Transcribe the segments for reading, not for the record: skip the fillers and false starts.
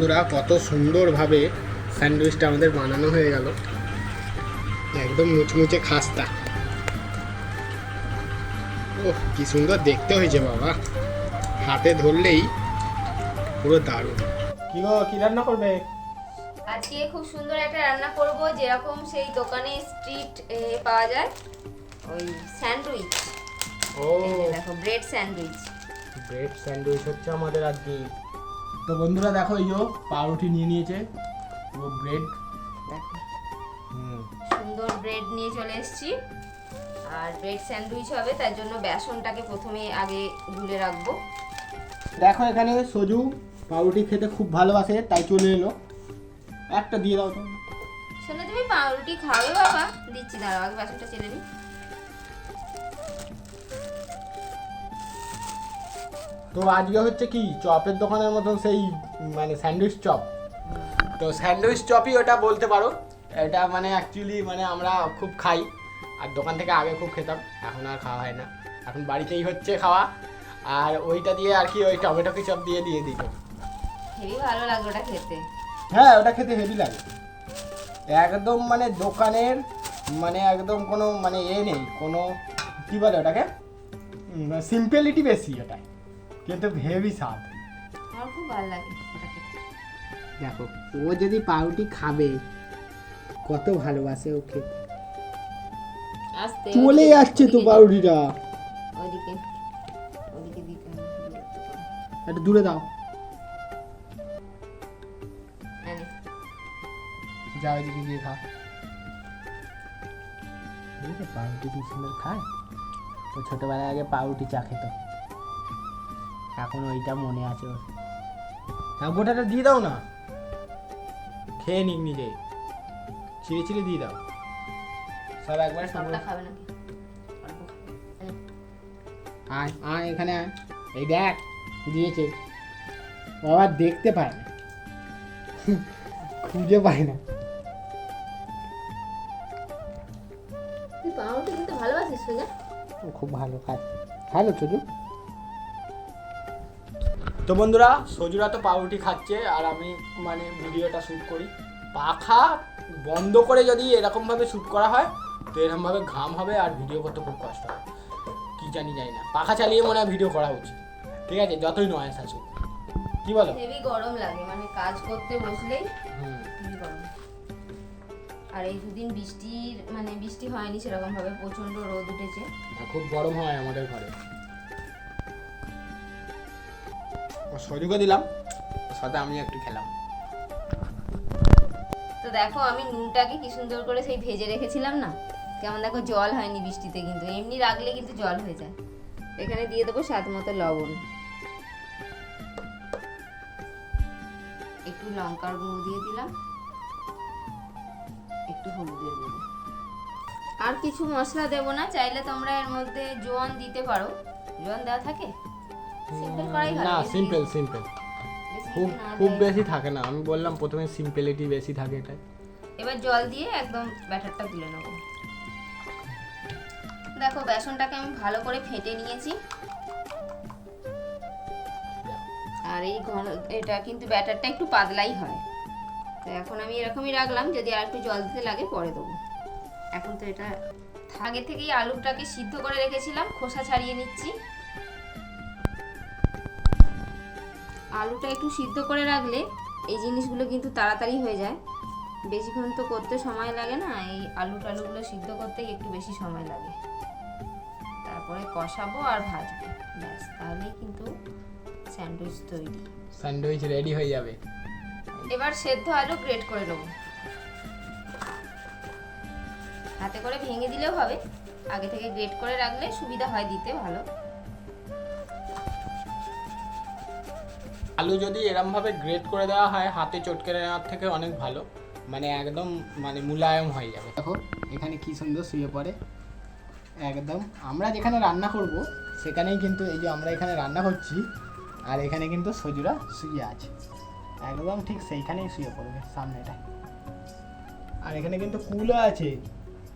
বন্ধুরা কত সুন্দরভাবে স্যান্ডউইচটা আমাদের বানানো হয়ে গেল, একদম মুচমুচে খাস্তা। ও কি সুন্দর দেখতে হয়েছে বাবা, হাতে ধরলেই পুরো দারুণ। কি গো, কি রান্না করবে আজকে? খুব সুন্দর একটা রান্না করব, যেরকম সেই দোকানে স্ট্রিট পাওয়া যায়, ওই স্যান্ডউইচ। ও দেখো, ব্রেড স্যান্ডউইচ। ব্রেড স্যান্ডউইচ হচ্ছে আমাদের আজকে। তো বন্ধুরা দেখো, এই যে পাউরুটি নিয়ে নিয়েছে, ও ব্রেড, দেখো সুন্দর ব্রেড নিয়ে চলে এসেছি। আর ব্রেড স্যান্ডউইচ হবে, তার জন্য বেসনটাকে প্রথমে আগে গুলে রাখবো। দেখো এখানে সজু পাউরুটি খেতে খুব ভালোবাসে, তাই চলে এলো। একটা দিয়ে দাও তো। শোনো, তুমি পাউরুটি খাবে বাবা? দিচ্ছি, দাঁড়াও, আগে বেসনটা চেলে নিই। তো আজকে হচ্ছে কি চপের দোকানের মতন সেই মানে স্যান্ডউইচ চপ। তো স্যান্ডউইচ চপই ওটা বলতে পারো। এটা মানে অ্যাকচুয়ালি মানে আমরা খুব খাই, আর দোকান থেকে আগে খুব খেতাম, এখন আর খাওয়া হয় না, এখন বাড়িতেই হচ্ছে খাওয়া। আর ওইটা দিয়ে আর কি ওই টমেটো কেচাপ দিয়ে দিত, হেবি ভালো লাগে ওটা খেতে। হ্যাঁ ওটা খেতে হেভি লাগে, একদম মানে দোকানের মানে একদম কোনো মানে নেই, কোনো কি বলে ওটাকে, সিম্পলিটি বেশি ওটা, কিন্তু হেভি স্বাদ। আমার খুব ভালো লাগে ওটা খেতে। দেখো ও যদি পাউরুটি খাবে কত ভালোবাসে ও খেতে। আস্তে চলে আসছে তো পাউরুটিটা, ওইদিকে ওইদিকে দিতে হবে, একটু দূরে দাও। যা ওইদিকে গিয়ে খা। পাউরুটি কি সুন্দর খায়। ও ছোটবেলায় আগে পাউরুটি চা খেত, এখন ওইটা মনে আছে ওর। গোটাটা দিয়ে দাও না, খেয়ে নিক নিজে, চিড়ে চিড়ে দিয়ে দাও সব একবার। সবটা খাবে নাকি? আয় আয় এখানে আয়, এই দেখ দিয়েছে। বাবা দেখতে পায় না, খুঁজে পায় না। তুই পাউরুটি কিন্তু ভালোবাসিস সোজা? ও খুব ভালো খায়, ভালো সজু। তো বন্ধুরা সজুরা তো পাউরুটি খাচ্ছে, আর আমি মানে ভিডিওটা শ্যুট করি। পাখা বন্ধ করে যদি এরকমভাবে শ্যুট করা হয় তো এরকমভাবে ঘাম হবে আর ভিডিও করতে খুব কষ্ট হয়, কি জানি না। পাখা চালিয়ে মনে হয় ভিডিও করা উচিত, ঠিক আছে, যতই নয় আসুক। কি বলো? হেভি গরম লাগে, মানে কাজ করতে বসলেই হেভি গরম। আর এই দুদিন বৃষ্টি হয়নি সেরকম ভাবে, প্রচন্ড রোদ উঠেছে, খুব গরম হয় আমাদের ঘরে। সজুকে দিলাম, সাথে আমি একটু খেলাম। তো দেখো আমি নুনটাকে কি সুন্দর করে সেই ভেজে রেখেছিলাম না, কেমন দেখো জল হয়নি বৃষ্টিতে, কিন্তু এমনি রাখলে কিন্তু জল হয়ে যায়। এখানে দিয়ে দেবো স্বাদ মতো লবণ, একটু লঙ্কার গুঁড়ো দিয়ে দিলাম, একটু হলুদের গুঁড়ো। আর কিছু মশলা দেবো না, চাইলে তোমরা এর মধ্যে জোয়ান দিতে পারো। জোয়ান দেওয়া থাকে? সিম্পল করাই ভালো। না সিম্পল, খুব বেশি থাকে না, আমি বললাম প্রথমে সিম্পলিটি বেশি থাকে এটাই। এবার জল দিয়ে একদম ব্যাটারটা গুলে নেব। দেখো বেসনটাকে আমি ভালো করে ফেটে নিয়েছি, আর এই এটা কিন্তু ব্যাটারটা একটু পাতলাই হয়। তো এখন আমি এরকমই রাখলাম, যদি আর একটু জল দিতে লাগে পরে দেবো। এখন তো এটা আগে থেকেই আলুটাকে সিদ্ধ করে রেখেছিলাম, খোসা ছাড়িয়ে নিচ্ছি। আলুটা একটু সিদ্ধ করে রাখলে এই জিনিসগুলো কিন্তু তাড়াতাড়ি হয়ে যায়, বেশিক্ষণ তো করতে সময় লাগে না। এই টালুগুলো সিদ্ধ করতেই একটু বেশি সময় লাগে। তারপরে কষাবো আর ভাজবো, ব্যাস তাহলেই কিন্তু স্যান্ডউইচ তৈরি, স্যান্ডউইচ রেডি হয়ে যাবে। এবার সেদ্ধ আলু গ্রেট করে নেব, হাতে করে ভেঙে দিলেও হবে, আগে থেকে গ্রেট করে রাখলে সুবিধা হয় দিতে ভালো। আলু যদি এরম ভাবে গ্রেট করে দেওয়া হয় হাতে চটকে নেওয়ার থেকে অনেক ভালো, মানে একদম মানে মুলায়ম হয়ে যাবে। দেখো এখানে কি সুন্দর শুয়ে পড়ে একদম। আমরা যেখানে রান্না করব সেখানেই কিন্তু এই যে আমরা এখানে রান্না করছি, আর এখানে কিন্তু সজুরা শুয়ে আছে, একদম ঠিক সেইখানেই শুয়ে পড়বে সামনেটায়। আর এখানে কিন্তু কুলও আছে,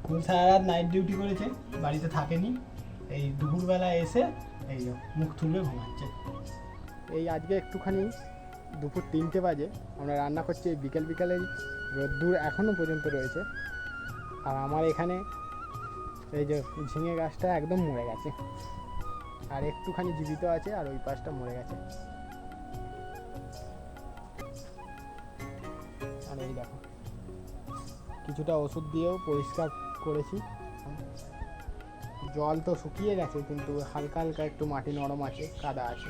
কুল সারা রাত নাইট ডিউটি করেছে, বাড়িতে থাকেনি, এই দুপুরবেলা এসে এই মুখ তুলে ঘুমাচ্ছে। এই আজকে একটুখানি দুপুর 3টে বাজে, আমরা রান্না করছি। এই বিকেল বিকালের রোদ্দুর এখনও পর্যন্ত রয়েছে। আর আমার এখানে এই যে ঝিঙে গাছটা একদম মরে গেছে, আর একটুখানি জীবিত আছে, আর ওই পাশটা মরে গেছে। আর এই দেখো কিছুটা ওষুধ দিয়েও পরিষ্কার করেছি। জল তো শুকিয়ে গেছে, কিন্তু হালকা হালকা একটু মাটি নরম আছে, কাদা আছে।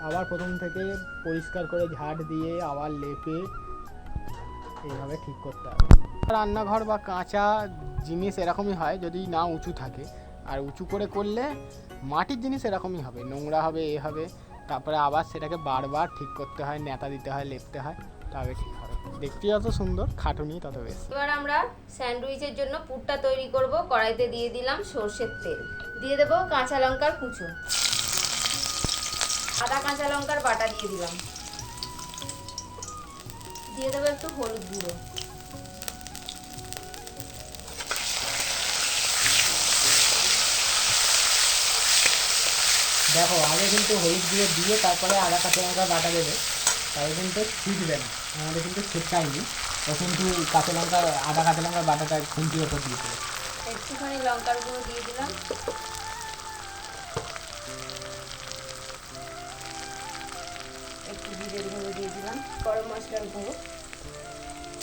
আবার প্রথম থেকে পরিষ্কার করে ঝাড় দিয়ে আবার লেপে এইভাবে ঠিক করতে হবে। রান্নাঘর বা কাঁচা জিনিস এরকমই হয় যদি না উঁচু থাকে, আর উঁচু করে করলে মাটির জিনিস এরকমই হবে, নোংরা হবে, এ হবে। তারপরে আবার সেটাকে বারবার ঠিক করতে হয়, নেতা দিতে হয়, লেপতে হয়, তবে ঠিক হবে। দেখতে যত সুন্দর, খাটুনি তত বেশি। এবার আমরা স্যান্ডউইচের জন্য পুরটা তৈরি করব। কড়াইতে দিয়ে দিলাম সরষের তেল, দিয়ে দেবো কাঁচা লঙ্কার কুচো, আদা কাঁচা লঙ্কার বাটা দিয়ে দিলাম, দিয়ে দেবো একটু হলুদ গুঁড়ো, দেখো আগে কিন্তু হলুদ গুঁড়ো দিয়ে তারপরে আদা কাঁচা লঙ্কা বাটা দেবে, তাহলে কিন্তু ছিটবে না। আমাদের কিন্তু ছিটকায়নি, ও কিন্তু কাঁচা লঙ্কা আদা কাঁচা লঙ্কার বাটাটা খুন্তির ওপর দিয়েছিল। একটুখানি লঙ্কার গুঁড়ো দিয়ে দিলাম, একটু জিরের গুঁড়ো দিয়ে দিলাম, গরম মশলার গুঁড়ো।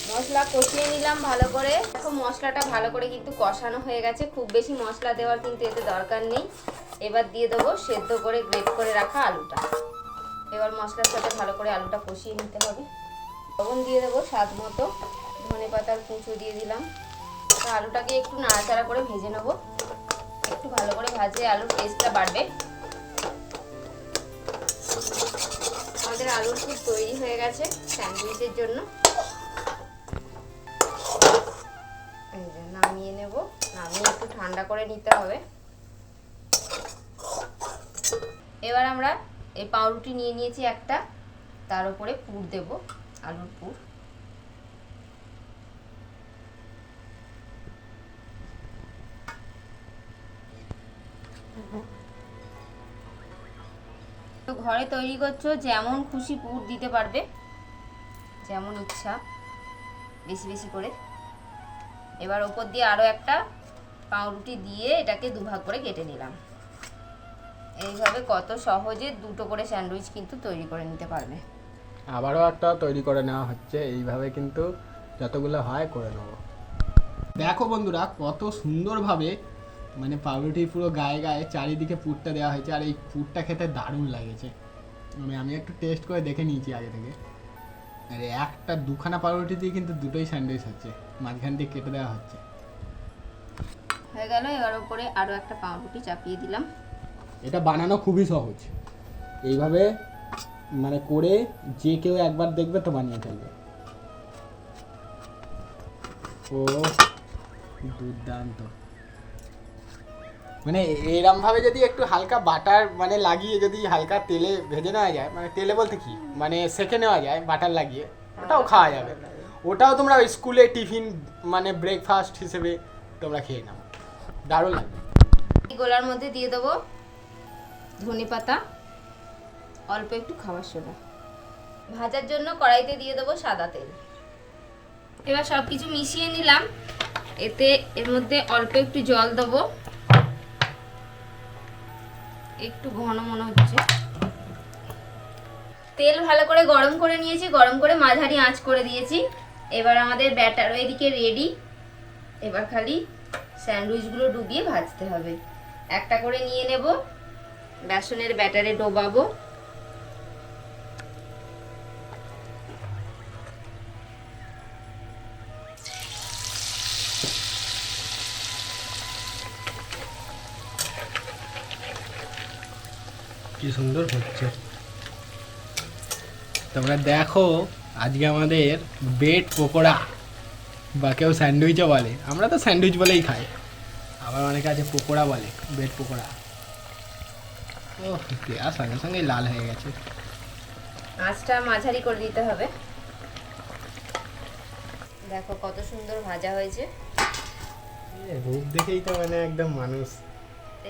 মশলা কষিয়ে নিলাম ভালো করে। দেখো মশলাটা ভালো করে কিন্তু কষানো হয়ে গেছে, খুব বেশি মশলা দেওয়ার কিন্তু এতে দরকার নেই। এবার দিয়ে দেবো সেদ্ধ করে গ্রেট করে রাখা আলুটা। এবার মশলার সাথে ভালো করে আলুটা কষিয়ে নিতে হবে। লবণ দিয়ে দেবো স্বাদ মতো, ধনেপাতার কুঁচো দিয়ে দিলাম। আলুটাকে একটু নাড়াচাড়া করে ভেজে নেবো, একটু ভালো করে ভাজলে আলুর টেস্টটা বাড়বে। আমাদের আলুর পুর তৈরি হয়ে গেছে স্যান্ডউইচের জন্য। নামিয়ে নেব, নামিয়ে একটু ঠান্ডা করে নিতে হবে। এবার আমরা এই পাউরুটি নিয়ে নিয়েছি একটা, তার উপরে পুর দেব, আলুর পুর। তো ঘরে তৈরি করছো, যেমন খুশি পুর দিতে পারবে, যেমন ইচ্ছা, বেশি বেশি করে। এবার ওপর দিয়ে আরও একটা পাউরুটি দিয়ে এটাকে দুভাগ করে কেটে নিলাম। এইভাবে কত সহজে দুটো করে স্যান্ডউইচ কিন্তু তৈরি করে নিতে পারবে। আবারও একটা তৈরি করে নেওয়া হচ্ছে, এইভাবে কিন্তু যতগুলো হয় করে নেবো। দেখো বন্ধুরা কত সুন্দরভাবে মানে পাউরুটি পুরো গায়ে গায়ে চারিদিকে পুরটা দেওয়া হয়েছে, আর এই পুরটা খেতে দারুণ লাগেছে। মানে আমি একটু টেস্ট করে দেখে নিয়েছি আগে থেকে। আর একটা দুখানা পাউরুটি দিয়ে কিন্তু দুটোই স্যান্ডউইচ হচ্ছে, মাঝখান দিয়ে কেটে দেওয়া হচ্ছে। হয়ে গেল। এবার উপরে আরও একটা পাউরুটি চাপিয়ে দিলাম। এটা বানানো খুবই সহজ, এইভাবে মানে করে যে কেউ একবার দেখবে তো বানিয়ে ফেলবে। ও দুর্দান্ত! মানে এরম ভাবে যদি একটু হালকা বাটার মানে লাগিয়ে যদি হালকা তেলে ভেজে নেওয়া যায়, মানে তেলে বলতে কি মানে সেঁকে নেওয়া যায় বাটার লাগিয়ে, ওটাও খাওয়া যাবে। ওটাও তোমরা স্কুলে টিফিন মানে ব্রেকফাস্ট হিসেবে তোমরা খেয়ে নাও, দারুণ লাগবে। এই গোলার মধ্যে দিয়ে দেবো ধনেপাতা, অল্প একটু খাবার সোডা। ভাজার জন্য কড়াইতে দিয়ে দেবো সাদা তেল। এবার সব কিছু মিশিয়ে নিলাম। এতে এর মধ্যে অল্প একটু জল দেবো, একটু ঘন মনে হচ্ছে। তেল ভালো করে গরম করে নিয়েছি, গরম করে মাঝারি আঁচ করে দিয়েছি। এবার আমাদের ব্যাটারও এদিকে রেডি। এবার খালি স্যান্ডউইচগুলো ডুবিয়ে ভাজতে হবে। একটা করে নিয়ে নেব, বেসনের ব্যাটারে ডোবাবো। কি সুন্দর হচ্ছে! তোমরা দেখো আজকে আমাদের ব্রেড পকোড়া, বা কেউ স্যান্ডউইচও বলে, আমরা তো স্যান্ডউইচ বলেই খাই, আবার অনেকে আছে পকোড়া বলে, ব্রেড পকোড়া। ও দেওয়ার সঙ্গে সঙ্গে লাল হয়ে গেছে। আঁচটা মাঝারি করে দিতে হবে। দেখো কত সুন্দর ভাজা হয়েছে। রূপ দেখেই তো মানে একদম মানুষ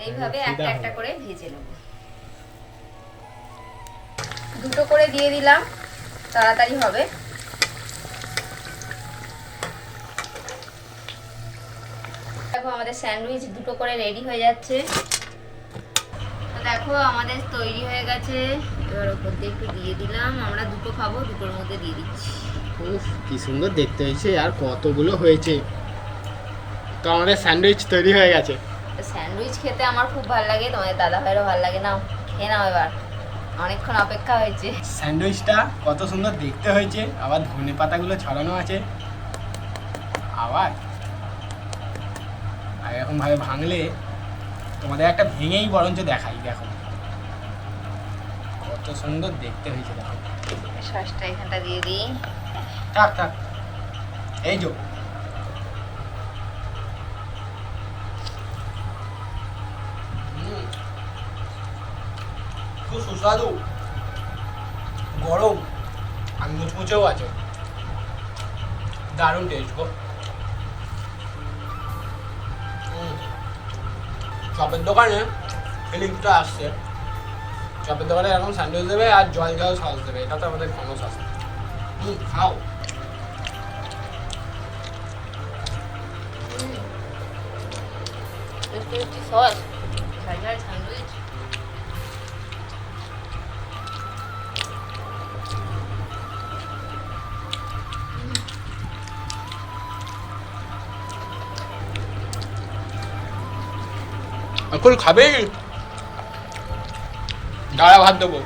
এইভাবে একটা একটা করে ভেজে নেব। দুটো করে দিয়ে দিলাম, তাড়াতাড়ি হবে। দেখো আমাদের স্যান্ডউইচ দুটো করে রেডি হয়ে যাচ্ছে। তো দেখো আমাদের তৈরি হয়ে গেছে। এবার ওপর দিয়ে একটু দিয়ে দিলাম, আমরা দুটো খাবো, দুটোর মধ্যে দিয়ে দিচ্ছি। উফ কি সুন্দর দেখতে হয়েছে, আর কতগুলো হয়েছে। তো আমাদের স্যান্ডউইচ তৈরি হয়ে গেছে। স্যান্ডউইচ খেতে আমার খুব ভালো লাগে, তোমাদের দাদা ভাইয়েরও ভালো লাগে। নাও খেয়ে নাও এবার, অনেকক্ষণ অপেক্ষা হয়েছে। স্যান্ডউইচটা কত সুন্দর দেখতে হয়েছে, আবার ধনে পাতাগুলো ছড়ানো আছে। আবার আর এরকম ভাবে ভাঙলে তোমাদের একটা ভেঙেই বরঞ্চ দেখাই, দেখো কত সুন্দর দেখতে হয়েছে। দেখো সসটা এখানটা দিয়ে দিই। থাক থাক, এই যো খুব সুস্বাদু, গরম আর মুচমুচেও আছে, দারুণ টেস্ট গো। চপের দোকানে ফিলিংসটা আসছে, চপের দোকানে এরকম স্যান্ডউইচ দেবে আর জল জল সস দেবে, এটা তো আমাদের ফেমাস আছে। খাও। সস ঝাল স্যান্ডউইচ। এখন খাবে? দাঁড়া ভাত দেবো।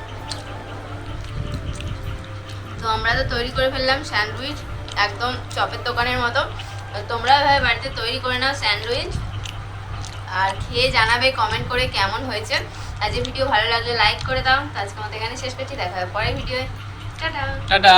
তো আমরা তো তৈরি করে ফেললাম স্যান্ডউইচ, একদম চপের দোকানের মতো। তোমরা এভাবে বাড়িতে তৈরি করে নাও স্যান্ডউইচ, আর খেয়ে জানাবে কমেন্ট করে কেমন হয়েছে। আর যে ভিডিও ভালো লাগলে লাইক করে দাও। আজকে আমাদের এখানে শেষ করছি, দেখা হবে পরের ভিডিওয়ে। Tata tata.